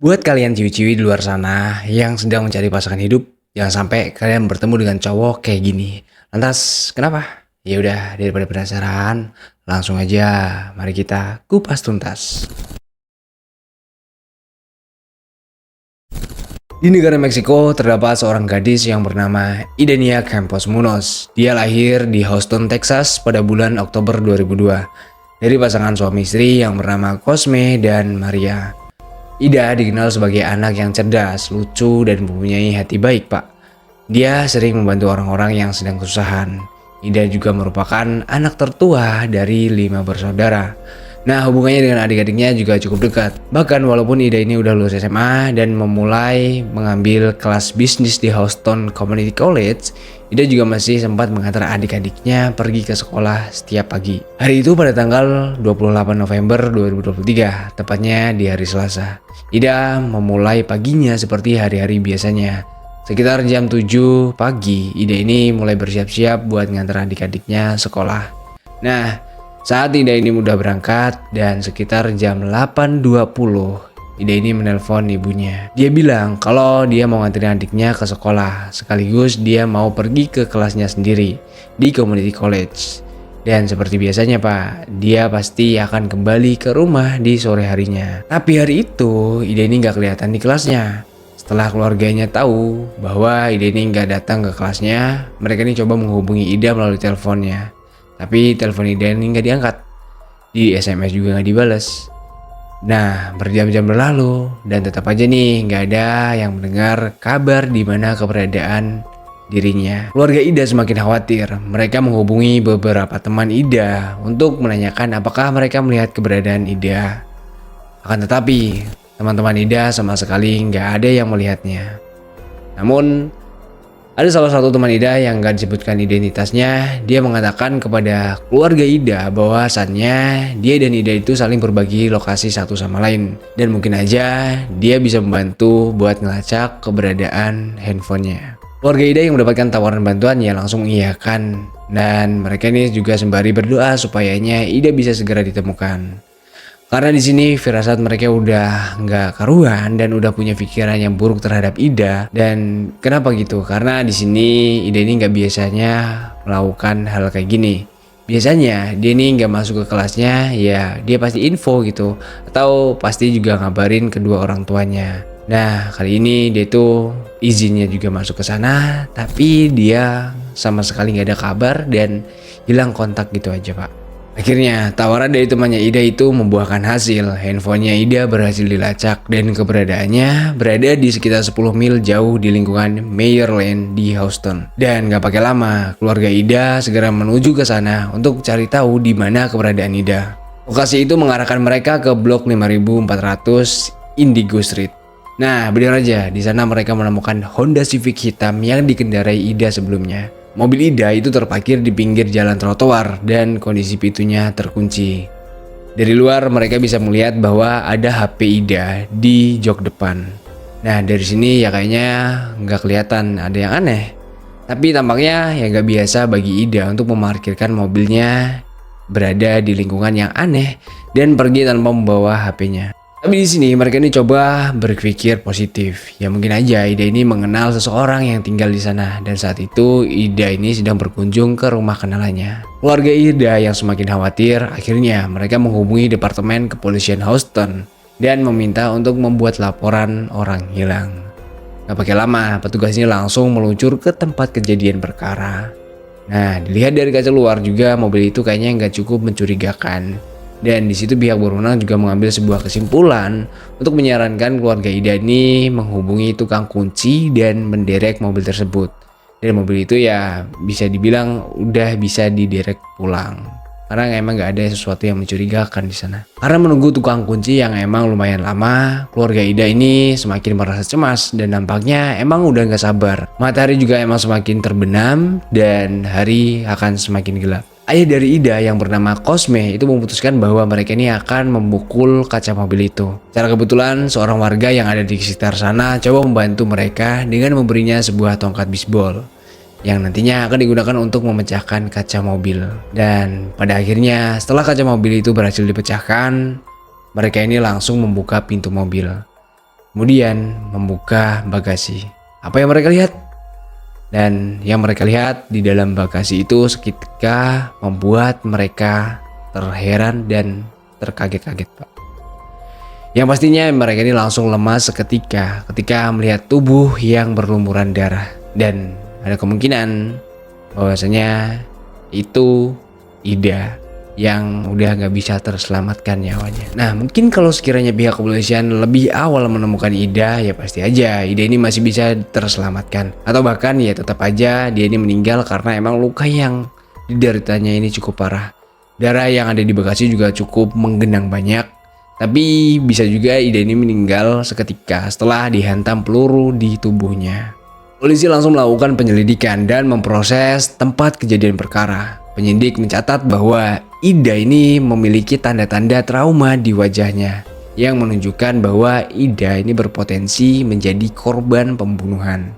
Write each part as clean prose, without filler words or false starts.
Buat kalian ciwi-ciwi di luar sana yang sedang mencari pasangan hidup, jangan sampai kalian bertemu dengan cowok kayak gini. Lantas, kenapa? Ya udah, daripada penasaran, langsung aja mari kita kupas tuntas. Di negara Meksiko terdapat seorang gadis yang bernama Idania Campos Munoz. Dia lahir di Houston, Texas pada bulan Oktober 2002 dari pasangan suami istri yang bernama Cosme dan Maria. Ida dikenal sebagai anak yang cerdas, lucu, dan mempunyai hati baik, Pak. Dia sering membantu orang-orang yang sedang kesusahan. Ida juga merupakan anak tertua dari 5 bersaudara. Nah, hubungannya dengan adik-adiknya juga cukup dekat. Bahkan walaupun Ida ini udah lulus SMA dan memulai mengambil kelas bisnis di Houston Community College, Ida juga masih sempat mengantar adik-adiknya pergi ke sekolah setiap pagi. Hari itu pada tanggal 28 November 2023, tepatnya di hari Selasa. Ida memulai paginya seperti hari-hari biasanya. Sekitar jam 7 pagi, Ida ini mulai bersiap-siap buat ngantar adik-adiknya sekolah. Nah, saat Ida ini udah berangkat dan sekitar jam 8.20, Ida ini menelpon ibunya. Dia bilang kalau dia mau nganterin adiknya ke sekolah, sekaligus dia mau pergi ke kelasnya sendiri di community college. Dan seperti biasanya Pak, dia pasti akan kembali ke rumah di sore harinya. Tapi hari itu, Ida ini nggak kelihatan di kelasnya. Setelah keluarganya tahu bahwa Ida ini nggak datang ke kelasnya, mereka ini coba menghubungi Ida melalui teleponnya. Tapi telepon Ida ini nggak diangkat, di SMS juga nggak dibales. Nah, berjam-jam berlalu dan tetap aja nih nggak ada yang mendengar kabar di mana keberadaan dirinya. Keluarga Ida semakin khawatir. Mereka menghubungi beberapa teman Ida untuk menanyakan apakah mereka melihat keberadaan Ida. Akan tetapi, teman-teman Ida sama sekali nggak ada yang melihatnya. Namun, ada salah satu teman Ida yang gak disebutkan identitasnya. Dia mengatakan kepada keluarga Ida bahwasannya dia dan Ida itu saling berbagi lokasi satu sama lain. Dan mungkin aja dia bisa membantu buat ngelacak keberadaan handphonenya. Keluarga Ida yang mendapatkan tawaran bantuan ya langsung mengiyakan. Dan mereka ini juga sembari berdoa supayanya Ida bisa segera ditemukan. Karena di sini firasat mereka udah nggak karuan dan udah punya pikiran yang buruk terhadap Ida. Dan kenapa gitu? Karena di sini Ida ini nggak biasanya melakukan hal kayak gini. Biasanya dia ini nggak masuk ke kelasnya, ya dia pasti info gitu, atau pasti juga ngabarin kedua orang tuanya. Nah, kali ini dia tuh izinnya juga masuk ke sana, tapi dia sama sekali nggak ada kabar dan hilang kontak gitu aja, Pak. Akhirnya, tawaran dari temannya Ida itu membuahkan hasil. Handphonenya Ida berhasil dilacak dan keberadaannya berada di sekitar 10 mil jauh di lingkungan Mayer Lane di Houston. Dan gak pakai lama, keluarga Ida segera menuju ke sana untuk cari tahu di mana keberadaan Ida. Lokasi itu mengarahkan mereka ke blok 5400 Indigo Street. Nah, benar aja, di sana mereka menemukan Honda Civic hitam yang dikendarai Ida sebelumnya. Mobil Ida itu terparkir di pinggir jalan trotoar dan kondisi pintunya terkunci. Dari luar mereka bisa melihat bahwa ada HP Ida di jok depan. Nah, dari sini ya kayaknya nggak kelihatan ada yang aneh. Tapi tampaknya ya nggak biasa bagi Ida untuk memarkirkan mobilnya berada di lingkungan yang aneh dan pergi tanpa membawa HP-nya. Tapi di sini mereka ini coba berpikir positif. Ya mungkin aja Ida ini mengenal seseorang yang tinggal di sana dan saat itu Ida ini sedang berkunjung ke rumah kenalannya. Keluarga Ida yang semakin khawatir, akhirnya mereka menghubungi Departemen Kepolisian Houston dan meminta untuk membuat laporan orang hilang. Gak pakai lama, petugas ini langsung meluncur ke tempat kejadian perkara. Nah, dilihat dari kaca luar juga mobil itu kayaknya nggak cukup mencurigakan. Dan di situ pihak berwenang juga mengambil sebuah kesimpulan untuk menyarankan keluarga Ida ini menghubungi tukang kunci dan menderek mobil tersebut. Dan mobil itu ya bisa dibilang udah bisa diderek pulang. Karena emang nggak ada sesuatu yang mencurigakan di sana. Karena menunggu tukang kunci yang emang lumayan lama, keluarga Ida ini semakin merasa cemas dan nampaknya emang udah nggak sabar. Matahari juga emang semakin terbenam dan hari akan semakin gelap. Ayah dari Ida yang bernama Cosme itu memutuskan bahwa mereka ini akan memukul kaca mobil itu. Secara kebetulan seorang warga yang ada di sekitar sana coba membantu mereka dengan memberinya sebuah tongkat bisbol yang nantinya akan digunakan untuk memecahkan kaca mobil. Dan pada akhirnya setelah kaca mobil itu berhasil dipecahkan, mereka ini langsung membuka pintu mobil. kemudian membuka bagasi. Apa yang mereka lihat? Dan yang mereka lihat di dalam bagasi itu seketika membuat mereka terheran dan terkaget-kaget, Pak. Yang pastinya mereka ini langsung lemas seketika ketika melihat tubuh yang berlumuran darah. Dan ada kemungkinan bahwasanya itu Ida yang udah nggak bisa terselamatkan nyawanya. Nah, mungkin kalau sekiranya pihak kepolisian lebih awal menemukan Ida, ya pasti aja Ida ini masih bisa terselamatkan. Atau bahkan ya tetap aja dia ini meninggal karena emang luka yang dideritanya ini cukup parah. Darah yang ada di bagasi juga cukup menggenang banyak. Tapi bisa juga Ida ini meninggal seketika setelah dihantam peluru di tubuhnya. Polisi langsung melakukan penyelidikan dan memproses tempat kejadian perkara. Penyidik mencatat bahwa Ida ini memiliki tanda-tanda trauma di wajahnya yang menunjukkan bahwa Ida ini berpotensi menjadi korban pembunuhan.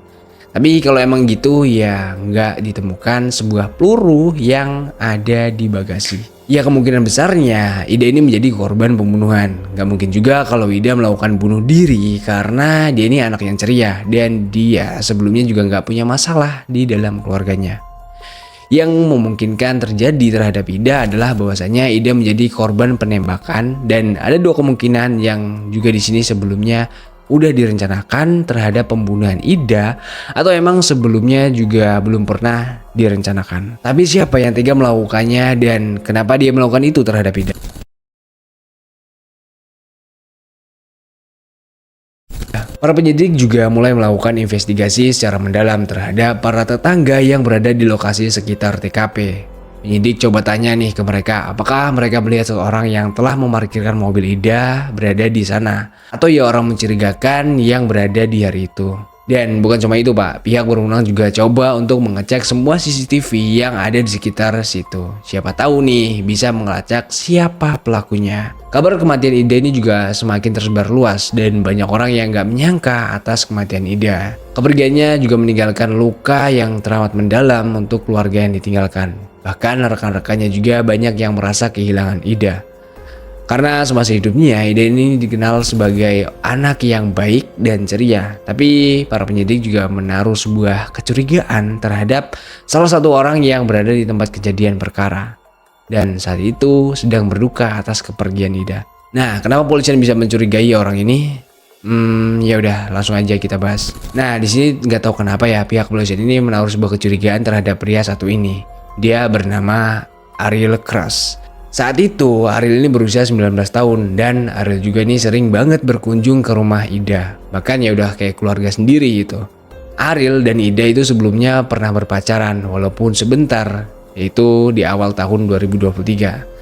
Tapi kalau emang gitu ya nggak ditemukan sebuah peluru yang ada di bagasi. Ya kemungkinan besarnya Ida ini menjadi korban pembunuhan. Nggak mungkin juga kalau Ida melakukan bunuh diri karena dia ini anak yang ceria dan dia sebelumnya juga nggak punya masalah di dalam keluarganya. Yang memungkinkan terjadi terhadap Ida adalah bahwasanya Ida menjadi korban penembakan dan ada dua kemungkinan yang juga di sini sebelumnya udah direncanakan terhadap pembunuhan Ida atau emang sebelumnya juga belum pernah direncanakan. Tapi siapa yang tega melakukannya dan kenapa dia melakukan itu terhadap Ida? Para penyidik juga mulai melakukan investigasi secara mendalam terhadap para tetangga yang berada di lokasi sekitar TKP. Penyidik coba tanya nih ke mereka, apakah mereka melihat seseorang yang telah memarkirkan mobil Ida berada di sana, atau ya orang mencurigakan yang berada di hari itu. Dan bukan cuma itu Pak, pihak berwenang juga coba untuk mengecek semua CCTV yang ada di sekitar situ. Siapa tahu nih bisa mengelacak siapa pelakunya. Kabar kematian Ida ini juga semakin tersebar luas dan banyak orang yang gak menyangka atas kematian Ida. Kepergiannya juga meninggalkan luka yang teramat mendalam untuk keluarga yang ditinggalkan. Bahkan rekan-rekannya juga banyak yang merasa kehilangan Ida. Karena semasa hidupnya Ida ini dikenal sebagai anak yang baik dan ceria. Tapi para penyidik juga menaruh sebuah kecurigaan terhadap salah satu orang yang berada di tempat kejadian perkara. Dan saat itu sedang berduka atas kepergian Ida. Nah, kenapa polisian bisa mencurigai orang ini? Ya udah, langsung aja kita bahas. Nah, di sini nggak tahu kenapa ya pihak polisian ini menaruh sebuah kecurigaan terhadap pria satu ini. Dia bernama Ariel Cross. Saat itu Ariel ini berusia 19 tahun dan Ariel juga ini sering banget berkunjung ke rumah Ida. Bahkan ya udah kayak keluarga sendiri gitu. Ariel dan Ida itu sebelumnya pernah berpacaran walaupun sebentar, yaitu di awal tahun 2023.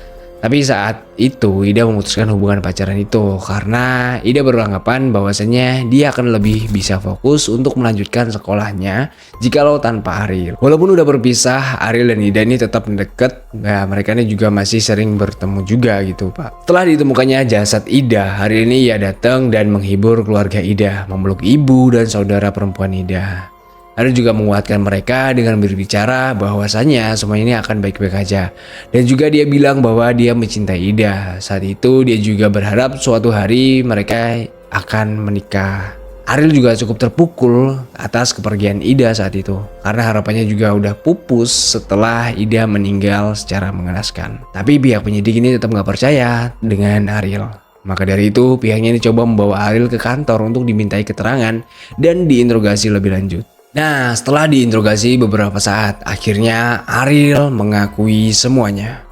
Tapi saat itu Ida memutuskan hubungan pacaran itu karena Ida beranggapan bahwasanya dia akan lebih bisa fokus untuk melanjutkan sekolahnya jikalau tanpa Ariel. Walaupun udah berpisah, Ariel dan Ida ini tetap deket. Nah, mereka ini juga masih sering bertemu juga gitu Pak. Setelah ditemukannya jasad Ida, hari ini ia datang dan menghibur keluarga Ida, memeluk ibu dan saudara perempuan Ida. Ariel juga menguatkan mereka dengan berbicara bahwasanya semua ini akan baik-baik aja. Dan juga dia bilang bahwa dia mencintai Ida. Saat itu dia juga berharap suatu hari mereka akan menikah. Ariel juga cukup terpukul atas kepergian Ida saat itu. Karena harapannya juga udah pupus setelah Ida meninggal secara mengenaskan. Tapi pihak penyidik ini tetap gak percaya dengan Ariel. Maka dari itu pihaknya ini coba membawa Ariel ke kantor untuk dimintai keterangan dan diinterogasi lebih lanjut. Nah, setelah diinterogasi beberapa saat, akhirnya Ariel mengakui semuanya.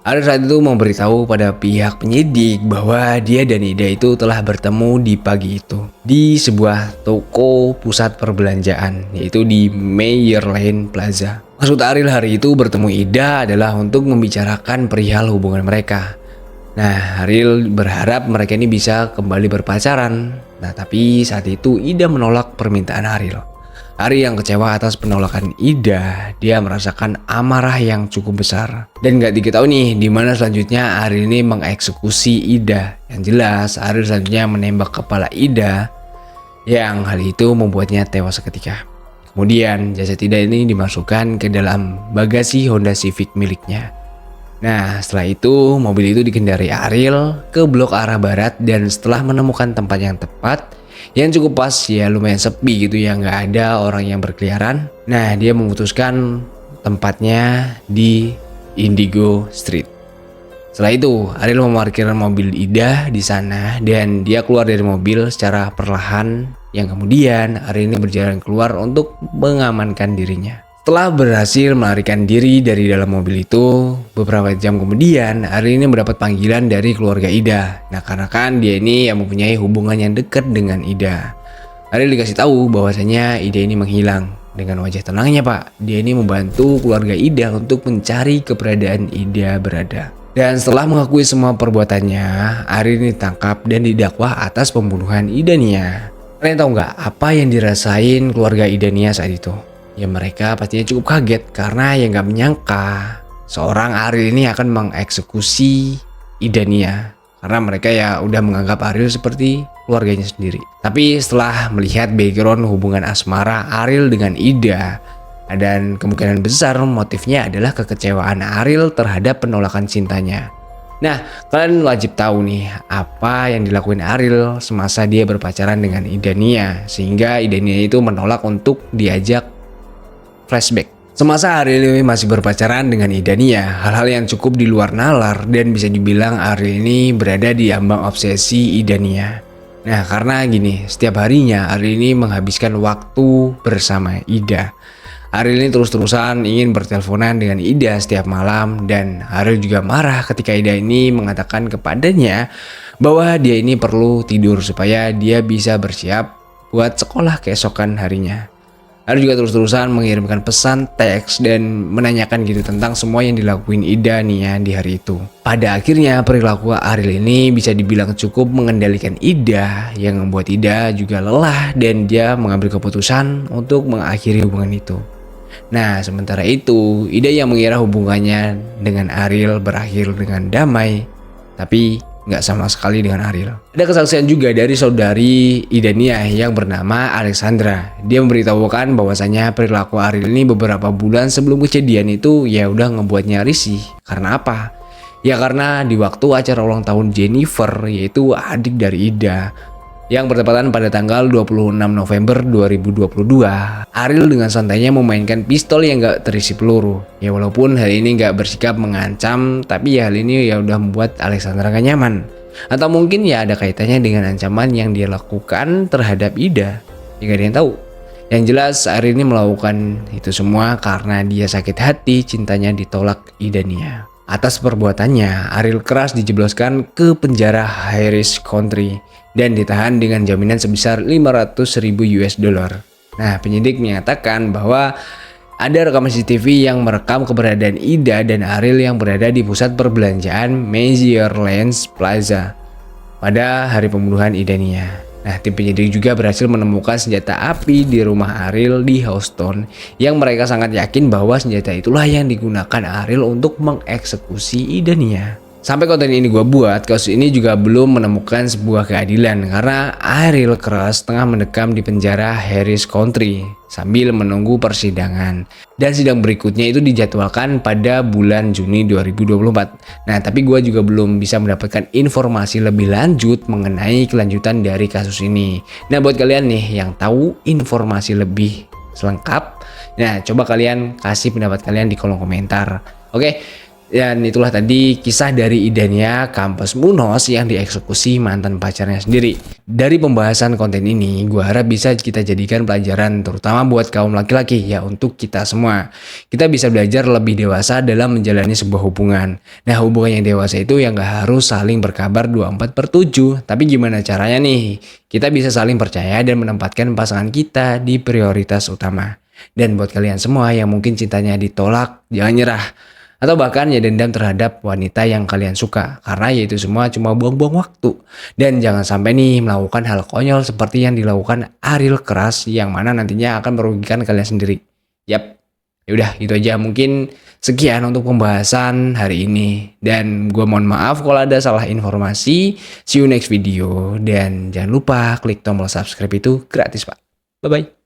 Ariel saat itu memberitahu pada pihak penyidik bahwa dia dan Ida itu telah bertemu di pagi itu di sebuah toko pusat perbelanjaan, yaitu di Mayer Lane Plaza. Maksud Ariel hari itu bertemu Ida adalah untuk membicarakan perihal hubungan mereka. Nah, Ariel berharap mereka ini bisa kembali berpacaran. Nah, tapi saat itu Ida menolak permintaan Ariel. Ariel yang kecewa atas penolakan Ida, dia merasakan amarah yang cukup besar. Dan gak diketahui nih di mana selanjutnya Ariel ini mengeksekusi Ida. Yang jelas Ariel selanjutnya menembak kepala Ida, yang hal itu membuatnya tewas seketika. Kemudian jasad Ida ini dimasukkan ke dalam bagasi Honda Civic miliknya. Nah, setelah itu mobil itu dikendari Ariel ke blok arah barat dan setelah menemukan tempat yang tepat, yang cukup pas ya, lumayan sepi gitu ya, nggak ada orang yang berkeliaran. Nah, dia memutuskan tempatnya di Indigo Street. Setelah itu, Ariel memarkir mobil Ida di sana dan dia keluar dari mobil secara perlahan, yang kemudian Ariel ini berjalan keluar untuk mengamankan dirinya. Setelah berhasil melarikan diri dari dalam mobil itu, beberapa jam kemudian Ariel ini mendapat panggilan dari keluarga Ida. Nah, karena kan dia ini yang mempunyai hubungan yang dekat dengan Ida. Ariel dikasih tahu bahwasanya Ida ini menghilang. Dengan wajah tenangnya Pak, dia ini membantu keluarga Ida untuk mencari keberadaan Ida berada. Dan setelah mengakui semua perbuatannya, Ariel ini ditangkap dan didakwa atas pembunuhan Idania. Kalian tahu nggak apa yang dirasain keluarga Idania saat itu? Ya mereka pastinya cukup kaget karena ya nggak menyangka seorang Ariel ini akan mengeksekusi Idania. Karena mereka ya udah menganggap Ariel seperti keluarganya sendiri. Tapi setelah melihat background hubungan asmara Ariel dengan Ida, dan kemungkinan besar motifnya adalah kekecewaan Ariel terhadap penolakan cintanya. Nah, kalian wajib tahu nih apa yang dilakuin Ariel semasa dia berpacaran dengan Idania, sehingga Idania itu menolak untuk diajak flashback. Semasa Ariel ini masih berpacaran dengan Idania, hal-hal yang cukup di luar nalar dan bisa dibilang Ariel ini berada di ambang obsesi Idania. Nah, karena gini, setiap harinya Ariel ini menghabiskan waktu bersama Ida. Ariel ini terus-terusan ingin berteleponan dengan Ida setiap malam, dan Ariel juga marah ketika Ida ini mengatakan kepadanya bahwa dia ini perlu tidur supaya dia bisa bersiap buat sekolah keesokan harinya. Ariel juga terus-terusan mengirimkan pesan teks dan menanyakan gitu tentang semua yang dilakuin Ida nih ya di hari itu. Pada akhirnya perilaku Ariel ini bisa dibilang cukup mengendalikan Ida, yang membuat Ida juga lelah dan dia mengambil keputusan untuk mengakhiri hubungan itu. Nah, sementara itu Ida yang mengira hubungannya dengan Ariel berakhir dengan damai, tapi nggak sama sekali dengan Ariel. Ada kesaksian juga dari saudari Idania yang bernama Alexandra. Dia memberitahukan bahwasanya perilaku Ariel ini beberapa bulan sebelum kejadian itu ya udah ngebuatnya risih. Karena apa? Ya karena di waktu acara ulang tahun Jennifer, yaitu adik dari Ida, yang bertepatan pada tanggal 26 November 2022, Ariel dengan santainya memainkan pistol yang gak terisi peluru. Ya walaupun hal ini gak bersikap mengancam, tapi ya hal ini ya udah membuat Alexandra gak nyaman. Atau mungkin ya ada kaitannya dengan ancaman yang dia lakukan terhadap Ida. Ya gak ada yang tahu. Yang jelas Ariel ini melakukan itu semua karena dia sakit hati cintanya ditolak Idania. Atas perbuatannya, Ariel keras dijebloskan ke penjara Harris County dan ditahan dengan jaminan sebesar 500.000 US dollar. Nah, penyidik menyatakan bahwa ada rekaman CCTV yang merekam keberadaan Ida dan Ariel yang berada di pusat perbelanjaan Meadowlands Plaza pada hari pembunuhan Idania. Nah, tim penyidik juga berhasil menemukan senjata api di rumah Ariel di Houston, yang mereka sangat yakin bahwa senjata itulah yang digunakan Ariel untuk mengeksekusi Idania. Sampai konten ini gue buat, kasus ini juga belum menemukan sebuah keadilan karena Ariel keras tengah mendekam di penjara Harris County sambil menunggu persidangan. Dan sidang berikutnya itu dijadwalkan pada bulan Juni 2024. Nah, tapi gue juga belum bisa mendapatkan informasi lebih lanjut mengenai kelanjutan dari kasus ini. Nah, buat kalian nih yang tahu informasi lebih selengkap, nah coba kalian kasih pendapat kalian di kolom komentar. Oke. Dan itulah tadi kisah dari Idania Campos Munoz yang dieksekusi mantan pacarnya sendiri. Dari pembahasan konten ini, gue harap bisa kita jadikan pelajaran terutama buat kaum laki-laki ya, untuk kita semua. Kita bisa belajar lebih dewasa dalam menjalani sebuah hubungan. Nah, hubungan yang dewasa itu yang gak harus saling berkabar 24/7. Tapi gimana caranya nih? Kita bisa saling percaya dan menempatkan pasangan kita di prioritas utama. Dan buat kalian semua yang mungkin cintanya ditolak, jangan nyerah. Atau bahkan ya dendam terhadap wanita yang kalian suka, karena ya itu semua cuma buang-buang waktu. Dan jangan sampai nih melakukan hal konyol seperti yang dilakukan Ariel keras, yang mana nantinya akan merugikan kalian sendiri. Yap, yaudah gitu aja, mungkin sekian untuk pembahasan hari ini. Dan gue mohon maaf kalau ada salah informasi. See you next video, dan jangan lupa klik tombol subscribe, itu gratis Pak. Bye bye.